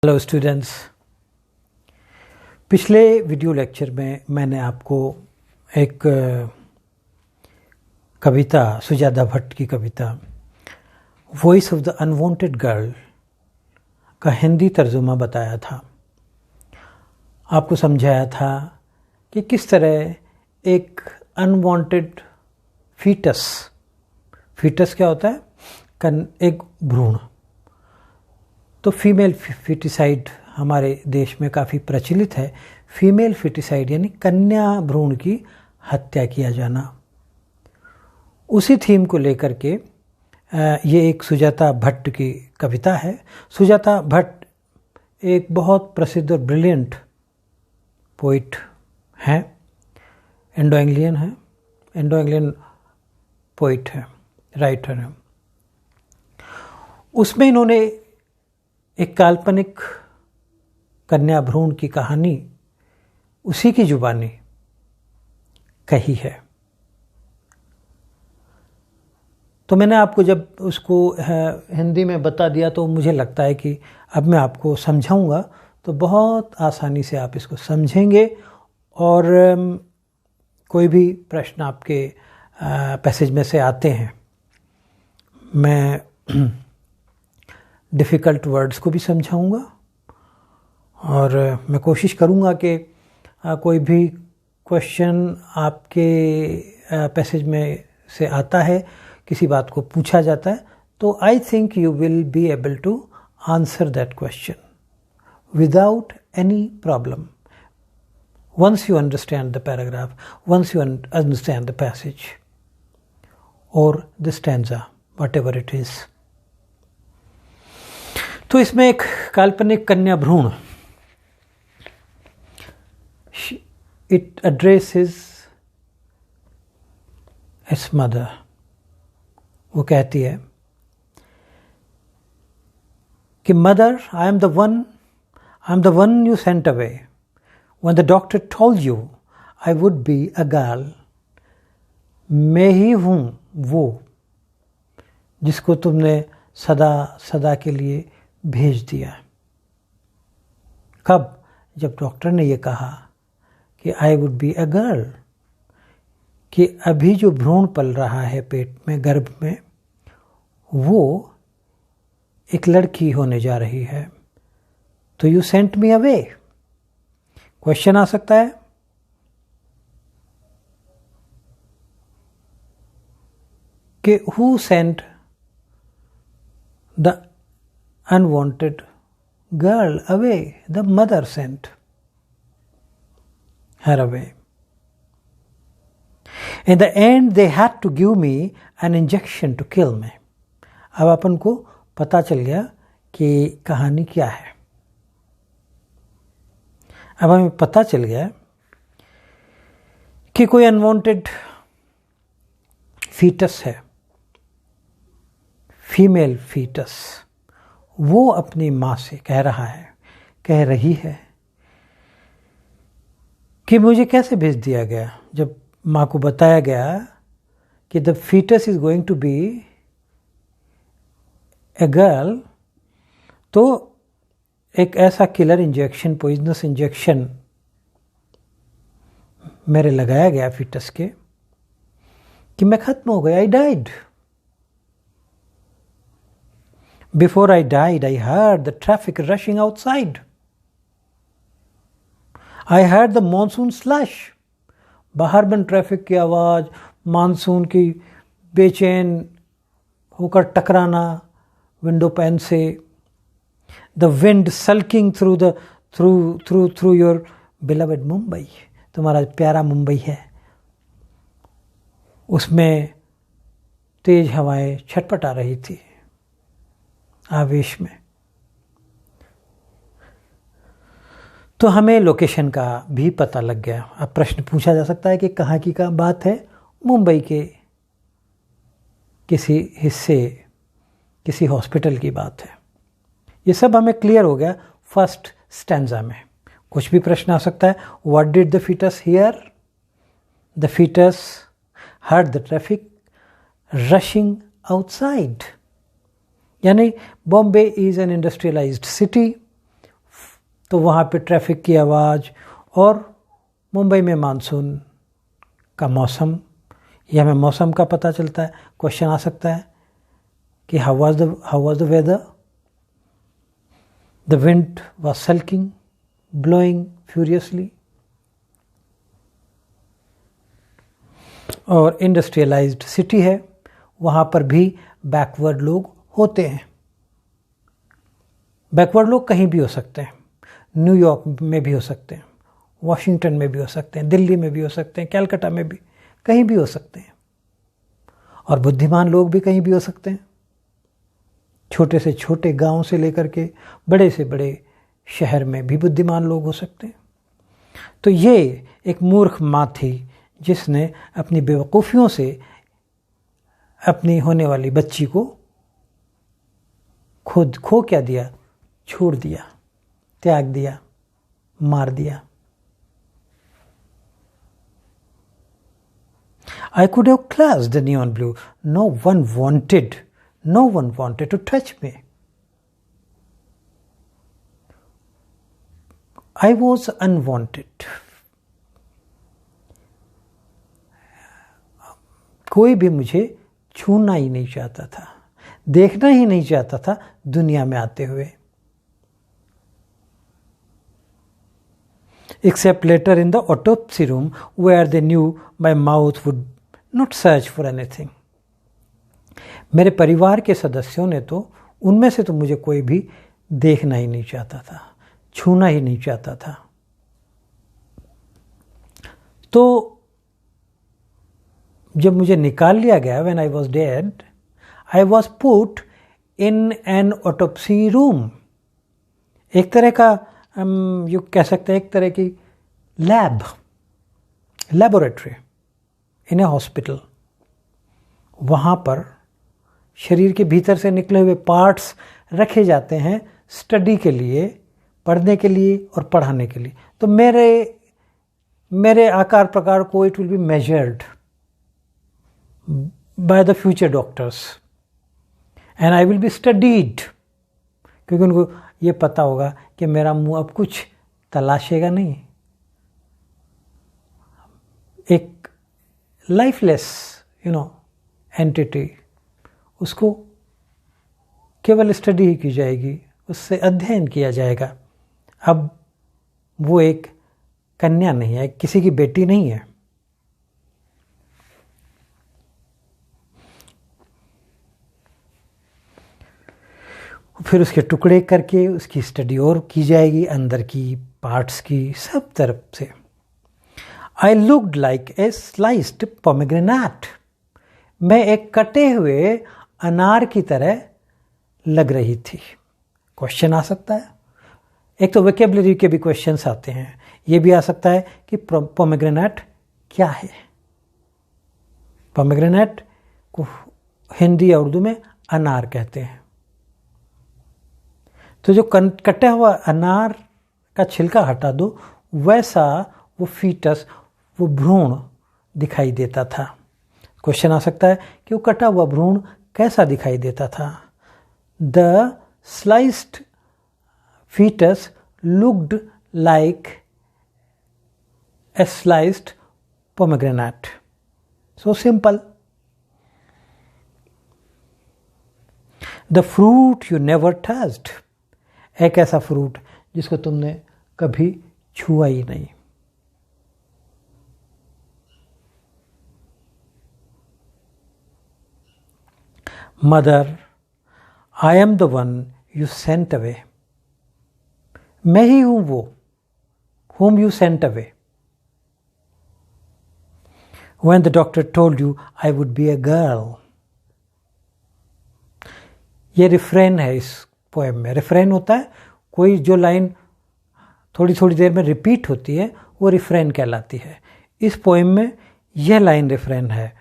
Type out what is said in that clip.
Hello students. पिछले video lecture में मैंने आपको एक कविता, सुजाता भट्ट की कविता voice of the unwanted girl का हिंदी तर्जुमा बताया था। आपको समझाया था कि किस तरह एक अनवांटेड फीटस क्या होता है? एक भ्रूण। तो फीमेल फिटिसाइड हमारे देश में काफ़ी प्रचलित है। फीमेल फिटिसाइड यानी कन्या भ्रूण की हत्या किया जाना। उसी थीम को लेकर के ये एक सुजाता भट्ट की कविता है। सुजाता भट्ट एक बहुत प्रसिद्ध और ब्रिलियंट पोइट हैं, इंडो इंग्लियन पोइट है, राइटर है। उसमें इन्होंने एक काल्पनिक कन्या भ्रूण की कहानी उसी की जुबानी कही है। तो मैंने आपको जब उसको हिंदी में बता दिया तो मुझे लगता है कि अब मैं आपको समझाऊंगा तो बहुत आसानी से आप इसको समझेंगे और कोई भी प्रश्न आपके पैसेज में से आते हैं, मैं डिफ़िकल्ट वर्ड्स को भी समझाऊंगा और मैं कोशिश करूंगा कि कोई भी क्वेश्चन आपके पैसेज में से आता है, किसी बात को पूछा जाता है, तो I think you will be able to answer that question without any problem once you understand the paragraph, once you understand the passage or the stanza, whatever it is. तो इसमें एक काल्पनिक कन्या भ्रूण, it addresses its mother. वो कहती है कि mother, I am the one you sent away when the doctor told you I would be a girl. मैं ही हूँ वो जिसको तुमने सदा के लिए भेज दिया। कब? जब डॉक्टर ने ये कहा कि I would be a girl, कि अभी जो भ्रूण पल रहा है पेट में, गर्भ में, वो एक लड़की होने जा रही है। तो you sent me away. Question आ सकता है कि who sent the unwanted girl away? The mother sent her away. In the end, they had to give me an injection to kill me. अब अपन को पता चल गया कि कहानी क्या है। अब हमें पता चल गया कि कोई अनवांटेड फीटस है, फीमेल फीटस। वो अपनी माँ से कह रही है कि मुझे कैसे भेज दिया गया। जब माँ को बताया गया कि the foetus is going to be a girl, तो एक ऐसा किलर इंजेक्शन, पॉइजनस इंजेक्शन मेरे लगाया गया फीटस के कि मैं खत्म हो गया। आई died. Before I died, I heard the traffic rushing outside. I heard the monsoon slush. बाहर में ट्रैफिक की आवाज़, मानसून की बेचैन होकर टकराना विंडो पैन से। The wind sulking through your beloved Mumbai. तुम्हारा प्यारा मुंबई है, उसमें तेज हवाएं छटपटा रही थी आवेश में। तो हमें लोकेशन का भी पता लग गया। अब प्रश्न पूछा जा सकता है कि कहाँ की का बात है? मुंबई के किसी हिस्से, किसी हॉस्पिटल की बात है। ये सब हमें क्लियर हो गया फर्स्ट स्टैंजा में। कुछ भी प्रश्न आ सकता है। What did the foetus hear? The foetus heard the traffic rushing outside. यानी Bombay is an industrialised city, तो वहाँ पे ट्रैफिक की आवाज़ और मुंबई में मानसून का मौसम, ये हमें मौसम का पता चलता है। क्वेश्चन आ सकता है कि how was the weather? The wind was sulking, blowing furiously. और इंडस्ट्रियलाइज्ड सिटी है, वहाँ पर भी बैकवर्ड लोग होते हैं। बैकवर्ड लोग कहीं भी हो सकते हैं, न्यूयॉर्क में भी हो सकते हैं, वॉशिंगटन में भी हो सकते हैं, दिल्ली में भी हो सकते हैं, कलकत्ता में भी, कहीं भी हो सकते हैं। और बुद्धिमान लोग भी कहीं भी हो सकते हैं, छोटे से छोटे गांव से लेकर के बड़े से बड़े शहर में भी बुद्धिमान लोग हो सकते हैं। तो ये एक मूर्ख माँ थी जिसने अपनी बेवकूफ़ियों से अपनी होने वाली बच्ची को खुद खो क्या दिया, छोड़ दिया, त्याग दिया, मार दिया। I could have clasped the neon blue. No one wanted to touch me. I was unwanted. कोई भी मुझे छूना ही नहीं चाहता था, देखना ही नहीं चाहता था दुनिया में आते हुए। Except later in the autopsy room where they knew my mouth would not search for anything. मेरे परिवार के सदस्यों ने तो, उनमें से तो मुझे कोई भी देखना ही नहीं चाहता था, छूना ही नहीं चाहता था। तो जब मुझे निकाल लिया गया, when I was dead, I was put in an autopsy room. एक तरह का यू कह सकते हैं, एक तरह की लैबोरेटरी इन ए हॉस्पिटल। वहाँ पर शरीर के भीतर से निकले हुए पार्ट्स रखे जाते हैं स्टडी के लिए, पढ़ने के लिए और पढ़ाने के लिए। तो मेरे आकार प्रकार को it will be measured by the future doctors and I will be studied, क्योंकि उनको ये पता होगा कि मेरा मुंह अब कुछ तलाशेगा नहीं। एक लाइफलेस एंटिटी, उसको केवल स्टडी ही की जाएगी, उससे अध्ययन किया जाएगा। अब वो एक कन्या नहीं है, किसी की बेटी नहीं है। फिर उसके टुकड़े करके उसकी स्टडी और की जाएगी, अंदर की पार्ट्स की, सब तरफ से। I looked like a sliced pomegranate. मैं एक कटे हुए अनार की तरह लग रही थी। क्वेश्चन आ सकता है, एक तो वोकैबुलरी के भी क्वेश्चंस आते हैं। ये भी आ सकता है कि पोमेग्रेनेट क्या है। पोमेग्रेनेट को हिंदी या उर्दू में अनार कहते हैं। तो जो कटा हुआ अनार का छिलका हटा दो, वैसा वो फीटस, वो भ्रूण दिखाई देता था। क्वेश्चन आ सकता है कि वो कटा हुआ भ्रूण कैसा दिखाई देता था। The sliced foetus looked like a sliced pomegranate. So simple. The fruit you never touched. एक ऐसा फ्रूट जिसको तुमने कभी छुआ ही नहीं। Mother, I am the one you sent away. मैं ही हूं वो whom you sent away. When the doctor told you I would be a girl. ये रिफ्रेन है इस पोएम में। रिफ्रेन होता है कोई जो लाइन थोड़ी थोड़ी देर में रिपीट होती है, वो रिफ्रेन कहलाती है। इस पोएम में यह लाइन रिफ्रेन है।